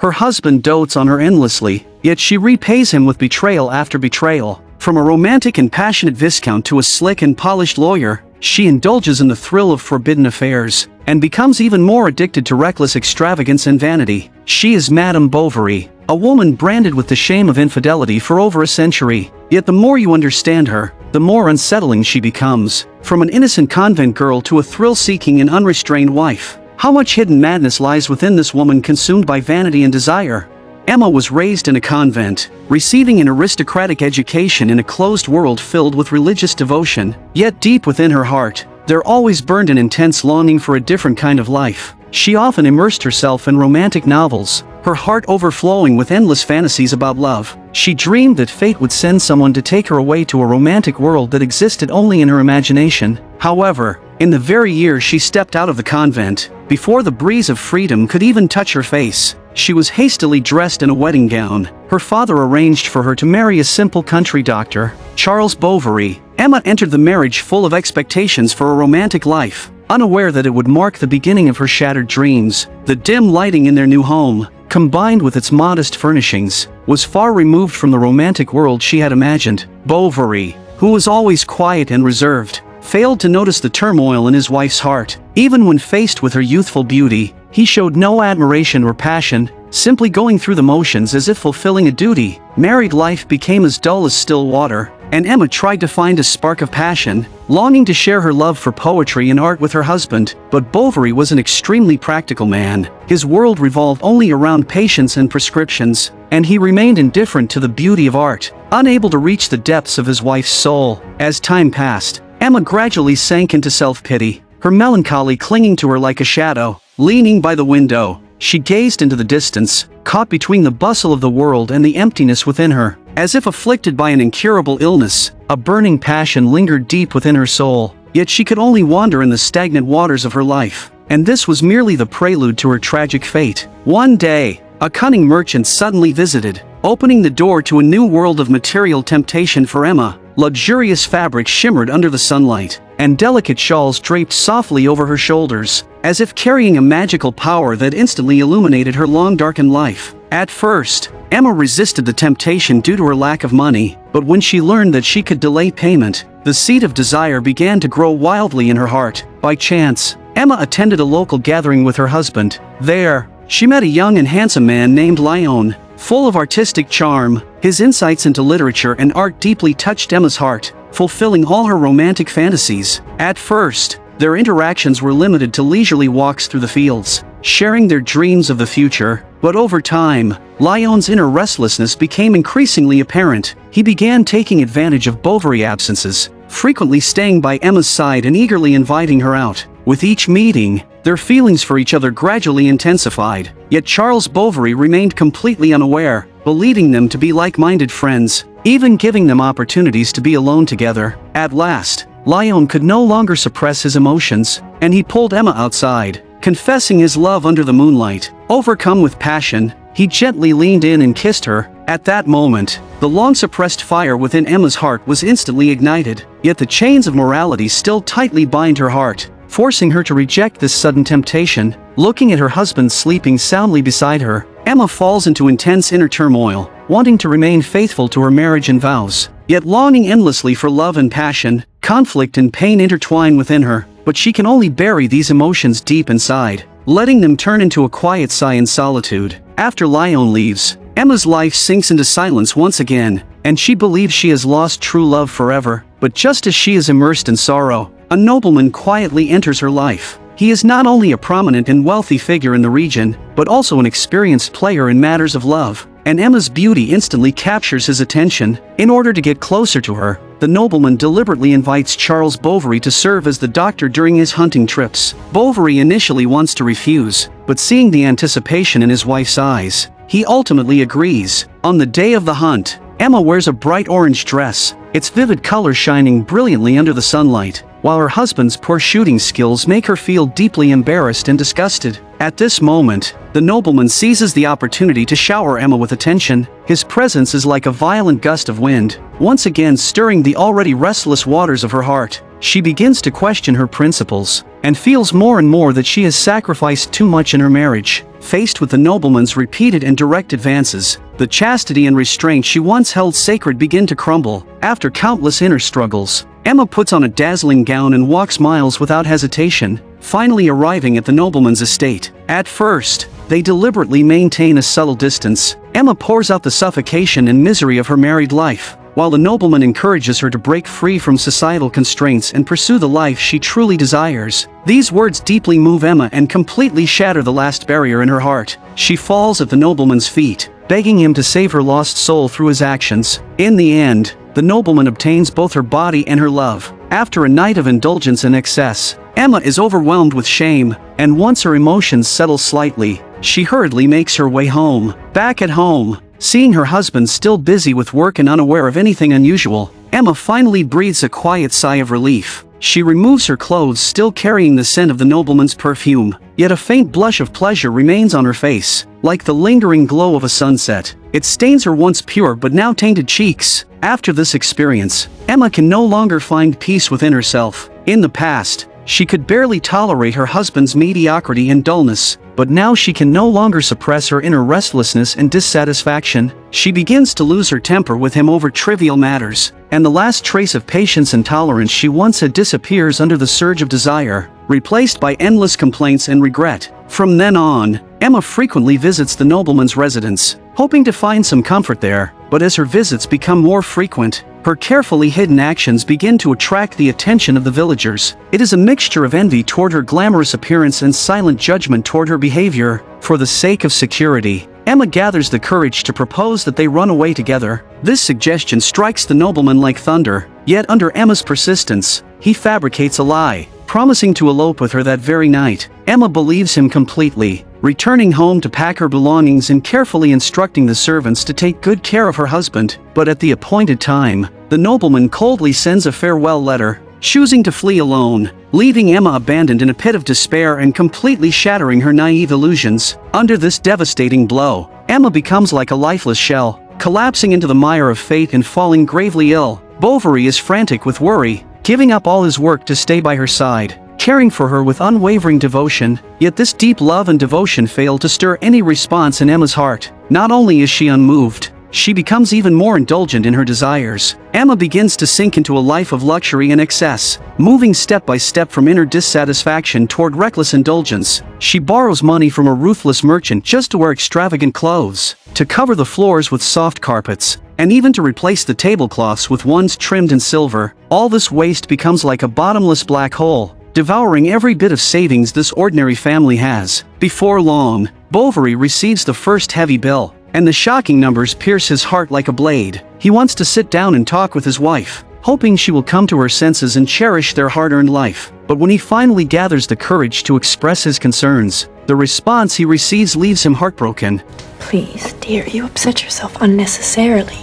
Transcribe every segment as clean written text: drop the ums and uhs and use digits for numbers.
Her husband dotes on her endlessly, yet she repays him with betrayal after betrayal. From a romantic and passionate viscount to a slick and polished lawyer, she indulges in the thrill of forbidden affairs, and becomes even more addicted to reckless extravagance and vanity. She is Madame Bovary, a woman branded with the shame of infidelity for over a century. Yet the more you understand her, the more unsettling she becomes. From an innocent convent girl to a thrill-seeking and unrestrained wife, how much hidden madness lies within this woman consumed by vanity and desire? Emma was raised in a convent, receiving an aristocratic education in a closed world filled with religious devotion. Yet deep within her heart, there always burned an intense longing for a different kind of life. She often immersed herself in romantic novels, her heart overflowing with endless fantasies about love. She dreamed that fate would send someone to take her away to a romantic world that existed only in her imagination. However, in the very year she stepped out of the convent, before the breeze of freedom could even touch her face, she was hastily dressed in a wedding gown. Her father arranged for her to marry a simple country doctor, Charles Bovary. Emma entered the marriage full of expectations for a romantic life, unaware that it would mark the beginning of her shattered dreams. The dim lighting in their new home, combined with its modest furnishings, was far removed from the romantic world she had imagined. Bovary, who was always quiet and reserved, failed to notice the turmoil in his wife's heart. Even when faced with her youthful beauty, he showed no admiration or passion, simply going through the motions as if fulfilling a duty. Married life became as dull as still water, and Emma tried to find a spark of passion, longing to share her love for poetry and art with her husband. But Bovary was an extremely practical man. His world revolved only around patience and prescriptions, and he remained indifferent to the beauty of art, unable to reach the depths of his wife's soul. As time passed, Emma gradually sank into self-pity, her melancholy clinging to her like a shadow. Leaning by the window, she gazed into the distance, caught between the bustle of the world and the emptiness within her. As if afflicted by an incurable illness, a burning passion lingered deep within her soul, yet she could only wander in the stagnant waters of her life. And this was merely the prelude to her tragic fate. One day, a cunning merchant suddenly visited, opening the door to a new world of material temptation for Emma. Luxurious fabrics shimmered under the sunlight, and delicate shawls draped softly over her shoulders, as if carrying a magical power that instantly illuminated her long-darkened life. At first, Emma resisted the temptation due to her lack of money, but when she learned that she could delay payment, the seed of desire began to grow wildly in her heart. By chance, Emma attended a local gathering with her husband. There, she met a young and handsome man named Lyon, full of artistic charm. His insights into literature and art deeply touched Emma's heart, fulfilling all her romantic fantasies. At first, their interactions were limited to leisurely walks through the fields, sharing their dreams of the future. But over time, Lyon's inner restlessness became increasingly apparent. He began taking advantage of Bovary's absences, frequently staying by Emma's side and eagerly inviting her out. With each meeting, their feelings for each other gradually intensified, yet Charles Bovary remained completely unaware, believing them to be like-minded friends, even giving them opportunities to be alone together. At last, Lyon could no longer suppress his emotions, and he pulled Emma outside, confessing his love under the moonlight. Overcome with passion, he gently leaned in and kissed her. At that moment, the long-suppressed fire within Emma's heart was instantly ignited, yet the chains of morality still tightly bind her heart, forcing her to reject this sudden temptation. Looking at her husband sleeping soundly beside her, Emma falls into intense inner turmoil, wanting to remain faithful to her marriage and vows, yet longing endlessly for love and passion. Conflict and pain intertwine within her, but she can only bury these emotions deep inside, letting them turn into a quiet sigh in solitude. After Lyon leaves, Emma's life sinks into silence once again, and she believes she has lost true love forever. But just as she is immersed in sorrow, a nobleman quietly enters her life. He is not only a prominent and wealthy figure in the region, but also an experienced player in matters of love, and Emma's beauty instantly captures his attention. In order to get closer to her, the nobleman deliberately invites Charles Bovary to serve as the doctor during his hunting trips. Bovary initially wants to refuse, but seeing the anticipation in his wife's eyes, he ultimately agrees. On the day of the hunt, Emma wears a bright orange dress, its vivid color shining brilliantly under the sunlight, while her husband's poor shooting skills make her feel deeply embarrassed and disgusted. At this moment, the nobleman seizes the opportunity to shower Emma with attention. His presence is like a violent gust of wind, once again stirring the already restless waters of her heart. She begins to question her principles, and feels more and more that she has sacrificed too much in her marriage. faced with the nobleman's repeated and direct advances, the chastity and restraint she once held sacred begin to crumble. After countless inner struggles, Emma puts on a dazzling gown and walks miles without hesitation, finally arriving at the nobleman's estate. At first, they deliberately maintain a subtle distance. Emma pours out the suffocation and misery of her married life, while the nobleman encourages her to break free from societal constraints and pursue the life she truly desires. These words deeply move Emma and completely shatter the last barrier in her heart. She falls at the nobleman's feet, begging him to save her lost soul through his actions. In the end, the nobleman obtains both her body and her love. After a night of indulgence and excess, Emma is overwhelmed with shame, and once her emotions settle slightly, she hurriedly makes her way home. Back at home, seeing her husband still busy with work and unaware of anything unusual, Emma finally breathes a quiet sigh of relief. She removes her clothes, still carrying the scent of the nobleman's perfume, yet a faint blush of pleasure remains on her face, like the lingering glow of a sunset. It stains her once pure but now tainted cheeks. After this experience, Emma can no longer find peace within herself. In the past, she could barely tolerate her husband's mediocrity and dullness, but now she can no longer suppress her inner restlessness and dissatisfaction. She begins to lose her temper with him over trivial matters, and the last trace of patience and tolerance she once had disappears under the surge of desire, replaced by endless complaints and regret. From then on, Emma frequently visits the nobleman's residence, hoping to find some comfort there, but as her visits become more frequent, her carefully hidden actions begin to attract the attention of the villagers. It is a mixture of envy toward her glamorous appearance and silent judgment toward her behavior. For the sake of security, Emma gathers the courage to propose that they run away together. This suggestion strikes the nobleman like thunder, yet under Emma's persistence, he fabricates a lie, promising to elope with her that very night. Emma believes him completely, returning home to pack her belongings and carefully instructing the servants to take good care of her husband. But at the appointed time, the nobleman coldly sends a farewell letter, choosing to flee alone, leaving Emma abandoned in a pit of despair and completely shattering her naive illusions. Under this devastating blow, Emma becomes like a lifeless shell, collapsing into the mire of fate and falling gravely ill. Bovary is frantic with worry, giving up all his work to stay by her side, caring for her with unwavering devotion. Yet this deep love and devotion fail to stir any response in Emma's heart. Not only is she unmoved, she becomes even more indulgent in her desires. Emma begins to sink into a life of luxury and excess, moving step by step from inner dissatisfaction toward reckless indulgence. She borrows money from a ruthless merchant just to wear extravagant clothes, to cover the floors with soft carpets, and even to replace the tablecloths with ones trimmed in silver. All this waste becomes like a bottomless black hole, devouring every bit of savings this ordinary family has. Before long, Bovary receives the first heavy bill, and the shocking numbers pierce his heart like a blade. He wants to sit down and talk with his wife, hoping she will come to her senses and cherish their hard-earned life. But when he finally gathers the courage to express his concerns, the response he receives leaves him heartbroken. Please, dear, you upset yourself unnecessarily.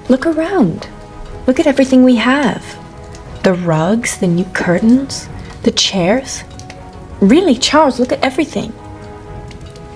Look around. Look at everything we have. The rugs, the new curtains, the chairs. Really, Charles, look at everything.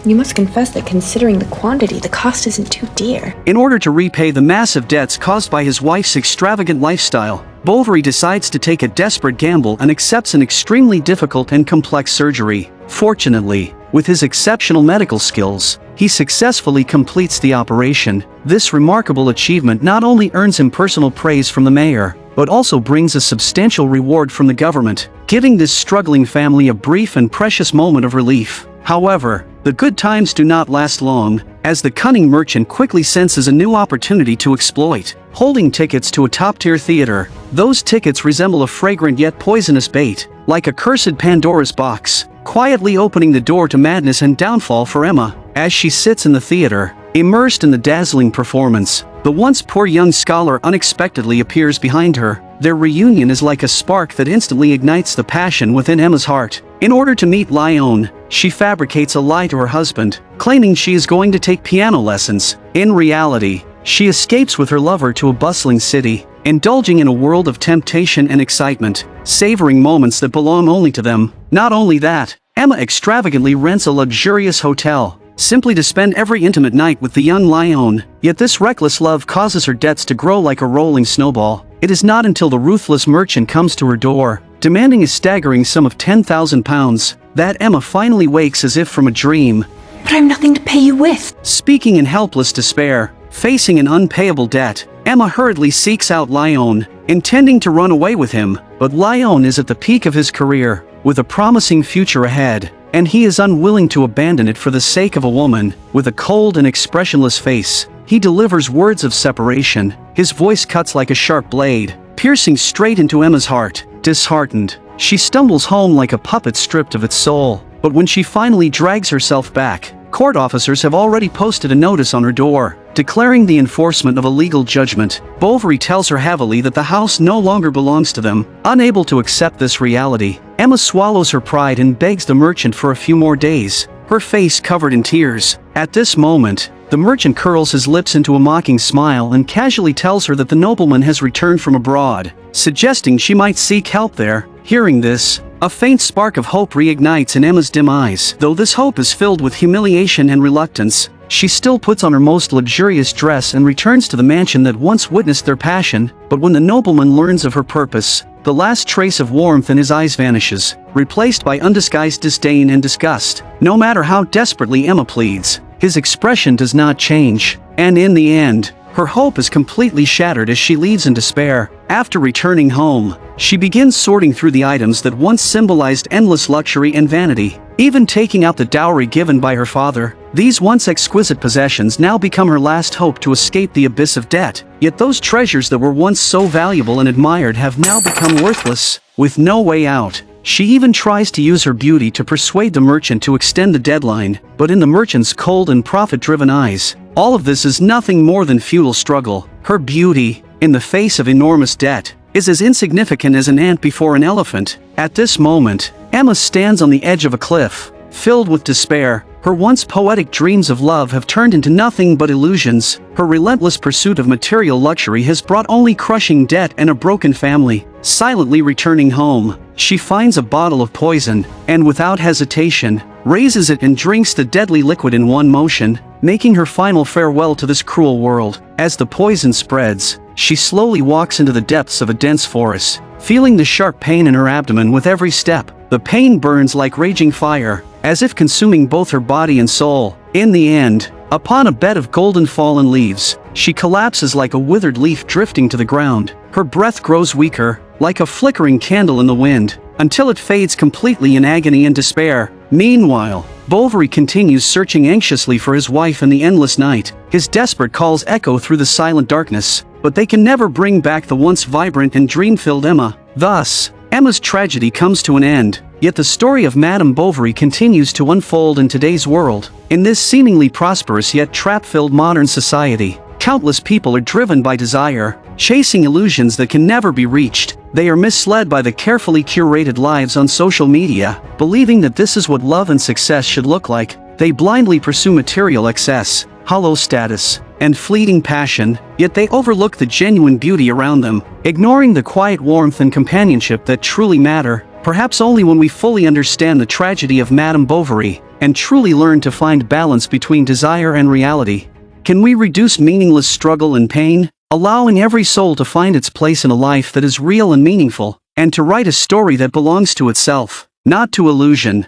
You must confess that considering the quantity, the cost isn't too dear. In order to repay the massive debts caused by his wife's extravagant lifestyle, Bovary decides to take a desperate gamble and accepts an extremely difficult and complex surgery. Fortunately, with his exceptional medical skills, he successfully completes the operation. This remarkable achievement not only earns him personal praise from the mayor, but also brings a substantial reward from the government, giving this struggling family a brief and precious moment of relief. However, the good times do not last long, as the cunning merchant quickly senses a new opportunity to exploit. Holding tickets to a top-tier theater, those tickets resemble a fragrant yet poisonous bait, like a cursed Pandora's box, quietly opening the door to madness and downfall for Emma. As she sits in the theater, immersed in the dazzling performance, the once poor young scholar unexpectedly appears behind her. Their reunion is like a spark that instantly ignites the passion within Emma's heart. In order to meet Lyon, she fabricates a lie to her husband, claiming she is going to take piano lessons. In reality, she escapes with her lover to a bustling city, indulging in a world of temptation and excitement, savoring moments that belong only to them. Not only that, Emma extravagantly rents a luxurious hotel, simply to spend every intimate night with the young Lyon. Yet this reckless love causes her debts to grow like a rolling snowball. It is not until the ruthless merchant comes to her door, demanding a staggering sum of £10,000, that Emma finally wakes as if from a dream. But I've nothing to pay you with. Speaking in helpless despair, facing an unpayable debt, Emma hurriedly seeks out Lyon, intending to run away with him, but Lyon is at the peak of his career, with a promising future ahead, and he is unwilling to abandon it for the sake of a woman. With a cold and expressionless face, he delivers words of separation. His voice cuts like a sharp blade, piercing straight into Emma's heart. Disheartened, she stumbles home like a puppet stripped of its soul. But when she finally drags herself back, court officers have already posted a notice on her door, declaring the enforcement of a legal judgment. Bovary tells her heavily that the house no longer belongs to them. Unable to accept this reality, Emma swallows her pride and begs the merchant for a few more days, her face covered in tears. At this moment, the merchant curls his lips into a mocking smile and casually tells her that the nobleman has returned from abroad, suggesting she might seek help there. Hearing this, a faint spark of hope reignites in Emma's dim eyes. Though this hope is filled with humiliation and reluctance, she still puts on her most luxurious dress and returns to the mansion that once witnessed their passion. But when the nobleman learns of her purpose, the last trace of warmth in his eyes vanishes, replaced by undisguised disdain and disgust. No matter how desperately Emma pleads, his expression does not change, and in the end, her hope is completely shattered as she leaves in despair. After returning home, she begins sorting through the items that once symbolized endless luxury and vanity. Even taking out the dowry given by her father, these once exquisite possessions now become her last hope to escape the abyss of debt. Yet those treasures that were once so valuable and admired have now become worthless. With no way out, she even tries to use her beauty to persuade the merchant to extend the deadline, but in the merchant's cold and profit-driven eyes, all of this is nothing more than futile struggle. Her beauty, in the face of enormous debt, is as insignificant as an ant before an elephant. At this moment, Emma stands on the edge of a cliff, filled with despair. Her once poetic dreams of love have turned into nothing but illusions. Her relentless pursuit of material luxury has brought only crushing debt and a broken family. Silently returning home, she finds a bottle of poison, and without hesitation, raises it and drinks the deadly liquid in one motion, making her final farewell to this cruel world. As the poison spreads, she slowly walks into the depths of a dense forest, feeling the sharp pain in her abdomen with every step. The pain burns like raging fire, as if consuming both her body and soul. In the end, upon a bed of golden fallen leaves, she collapses like a withered leaf drifting to the ground. Her breath grows weaker, like a flickering candle in the wind, until it fades completely in agony and despair. Meanwhile, Bovary continues searching anxiously for his wife in the endless night. His desperate calls echo through the silent darkness, but they can never bring back the once vibrant and dream-filled Emma. Thus, Emma's tragedy comes to an end, yet the story of Madame Bovary continues to unfold in today's world. In this seemingly prosperous yet trap-filled modern society, countless people are driven by desire, chasing illusions that can never be reached. They are misled by the carefully curated lives on social media, believing that this is what love and success should look like. They blindly pursue material excess, hollow status, and fleeting passion, yet they overlook the genuine beauty around them, ignoring the quiet warmth and companionship that truly matter. Perhaps only when we fully understand the tragedy of Madame Bovary, and truly learn to find balance between desire and reality, can we reduce meaningless struggle and pain, allowing every soul to find its place in a life that is real and meaningful, and to write a story that belongs to itself, not to illusion.